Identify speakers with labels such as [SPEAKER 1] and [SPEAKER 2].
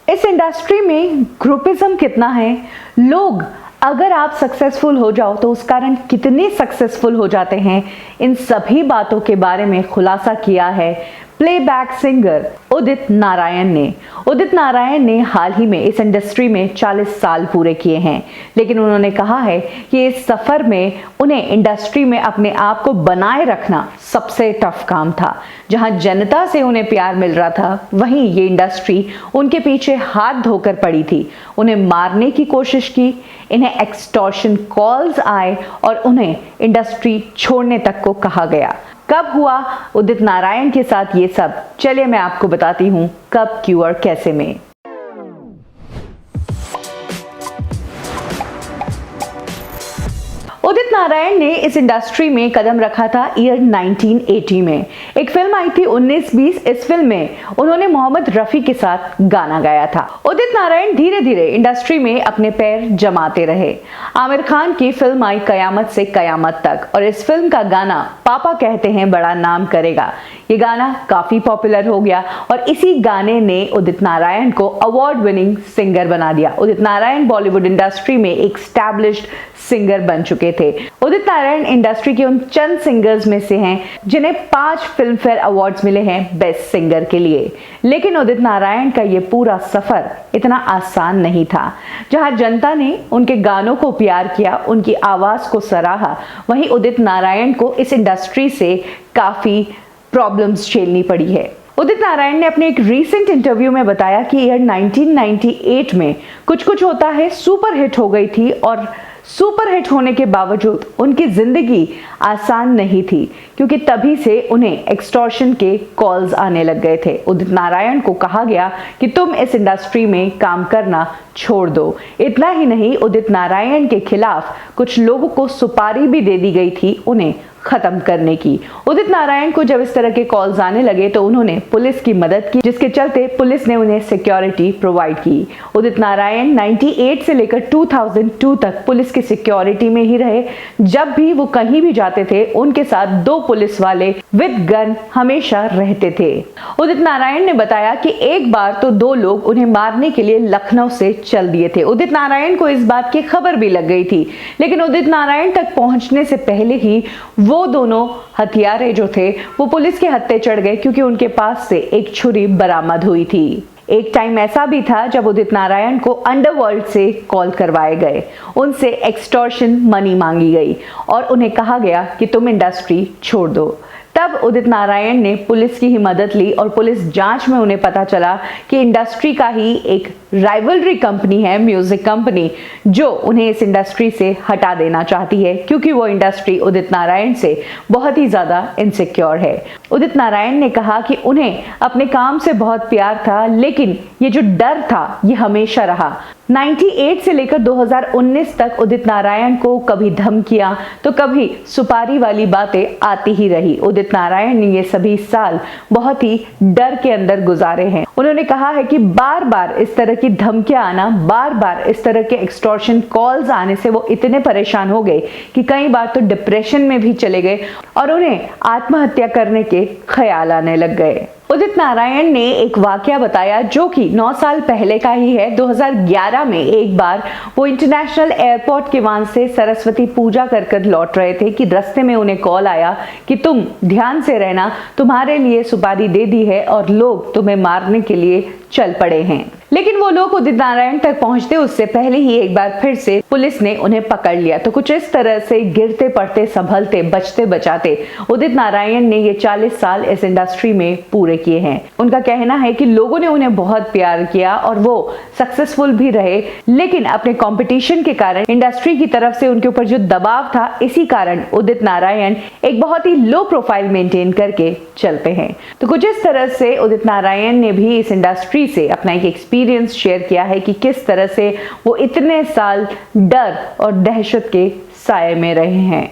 [SPEAKER 1] इस इंडस्ट्री में ग्रुपिज्म कितना है, लोग अगर आप सक्सेसफुल हो जाओ तो उस कारण कितने सक्सेसफुल हो जाते हैं, इन सभी बातों के बारे में खुलासा किया है प्लेबैक सिंगर उदित नारायण ने। उदित नारायण ने हाल ही में इस इंडस्ट्री में 40 साल पूरे किए हैं, लेकिन उन्होंने कहा है कि इस सफर में उन्हें इंडस्ट्री में अपने आप को बनाए रखना सबसे टफ काम था। जहां जनता से उन्हें प्यार मिल रहा था, वहीं ये इंडस्ट्री उनके पीछे हाथ धोकर पड़ी थी, उन्हें मारने की कोशिश की, इन्हें एक्सटॉर्शन कॉल्स आए और उन्हें इंडस्ट्री छोड़ने तक को कहा गया। कब हुआ उदित नारायण के साथ ये सब, चलिए मैं आपको बताती हूं कब, क्यों और कैसे में। उदित नारायण ने इस इंडस्ट्री में कदम रखा था ईयर 1980 में। एक फिल्म आई थी 1920। इस फिल्म में उन्होंने मोहम्मद रफी के साथ गाना गाया था। उदित नारायण धीरे धीरे इंडस्ट्री में अपने पैर जमाते रहे। आमिर खान की फिल्म आई कयामत से कयामत तक, और इस फिल्म का गाना पापा कहते हैं बड़ा नाम करेगा, ये गाना काफी पॉपुलर हो गया और इसी गाने ने उदित नारायण को अवार्ड विनिंग सिंगर बना दिया। उदित नारायण बॉलीवुड इंडस्ट्री में एक एस्टैब्लिश्ड सिंगर बन चुके थे। उदित नारायण इंडस्ट्री के उन चंद सिंगर्स में से हैं जिन्हें 5 फिल्म फेयर अवार्ड्स मिले हैं बेस्ट सिंगर के लिए। लेकिन उदित नारायण का ये पूरा सफर इतना आसान नहीं था। जहां जनता ने उनके गानों को प्यार किया, उनकी आवाज को सराहा, वहीं उदित नारायण को इस इंडस्ट्री से काफी प्रॉब्लम्स झेलनी पड़ी है। उदित नारायण ने अपने एक रीसेंट इंटरव्यू में बताया कि ईयर 1998 में कुछ कुछ होता है सुपर हिट हो गई थी, और सुपर हिट होने के बावजूद उनकी जिंदगी आसान नहीं थी, क्योंकि तभी से उन्हें एक्सटॉर्शन के कॉल्स आने लग गए थे। उदित नारायण को कहा गया कि तुम इस इंडस्ट्री में काम करना छोड़ दो। इतना ही नहीं, उदित नारायण के खिलाफ कुछ लोगों को सुपारी भी दे दी गई थी उन्हें खत्म करने की। उदित नारायण को जब इस तरह के कॉल्स आने लगे तो उन्होंने पुलिस की मदद की, जिसके चलते पुलिस ने उन्हें सिक्योरिटी प्रोवाइड की। उदित नारायण 98 से लेकर 2002 तक पुलिस की सिक्योरिटी में ही रहे। जब भी वो कहीं भी जाते थे, उनके साथ 2 पुलिस वाले विद गन हमेशा रहते थे। उदित नारायण ने बताया कि एक बार तो 2 लोग उन्हें मारने के लिए लखनऊ से चल दिए थे। उदित नारायण को इस बात की खबर भी लग गई थी, लेकिन उदित नारायण तक पहुंचने से पहले ही वो दोनों हथियारे जो थे वो पुलिस के हत्थे चढ़ गए, क्योंकि उनके पास से एक छुरी बरामद हुई थी। एक टाइम ऐसा भी था जब उदित नारायण को अंडरवर्ल्ड से कॉल करवाए गए, उनसे एक्सटॉर्शन मनी मांगी गई और उन्हें कहा गया कि तुम इंडस्ट्री छोड़ दो। तब उदित नारायण ने पुलिस की ही मदद ली और पुलिस जांच में उन्हें पता चला कि इंडस्ट्री का ही एक राइवलरी कंपनी है, म्यूजिक कंपनी, जो उन्हें इस इंडस्ट्री से हटा देना चाहती है, क्योंकि वो इंडस्ट्री उदित नारायण से बहुत ही ज्यादा इनसिक्योर है। उदित नारायण ने कहा कि उन्हें अपने काम से बहुत प्यार था, लेकिन ये जो डर था ये हमेशा रहा। 98 से लेकर 2019 तक उदित नारायण को कभी धमकियां तो कभी सुपारी वाली बातें आती ही रही। उदित नारायण ने ये सभी साल बहुत ही डर के अंदर गुजारे हैं। उन्होंने कहा है कि बार बार इस तरह की धमकियां आना, बार बार इस तरह के एक्सटॉर्शन कॉल्स आने से वो इतने परेशान हो गए कि कई बार तो डिप्रेशन में भी चले गए और उन्हें आत्महत्या करने के ख्याल आने लग गए। उदित नारायण ने एक वाकया बताया जो कि 9 साल पहले का ही है। 2011 में एक बार वो इंटरनेशनल एयरपोर्ट के वहां से सरस्वती पूजा कर लौट रहे थे कि रास्ते में उन्हें कॉल आया कि तुम ध्यान से रहना, तुम्हारे लिए सुपारी दे दी है और लोग तुम्हें मारने के लिए चल पड़े हैं। लेकिन वो लोग उदित नारायण तक पहुंचते उससे पहले ही एक बार फिर से पुलिस ने उन्हें पकड़ लिया। तो कुछ इस तरह से गिरते पड़ते संभलते बचते बचाते उदित नारायण ने ये 40 साल इस इंडस्ट्री में पूरे किए हैं। उनका कहना है कि लोगों ने उन्हें बहुत प्यार किया और वो सक्सेसफुल भी रहे, लेकिन अपने कंपटीशन के कारण, इंडस्ट्री की तरफ से उनके ऊपर जो दबाव था, इसी कारण उदित नारायण एक बहुत ही लो प्रोफाइल मेंटेन करके चलते हैं। तो कुछ इस तरह से उदित नारायण ने भी इस इंडस्ट्री से अपना एक एक्सपीरियंस शेयर किया है कि किस तरह से वो इतने साल डर और दहशत के साए में रहे हैं।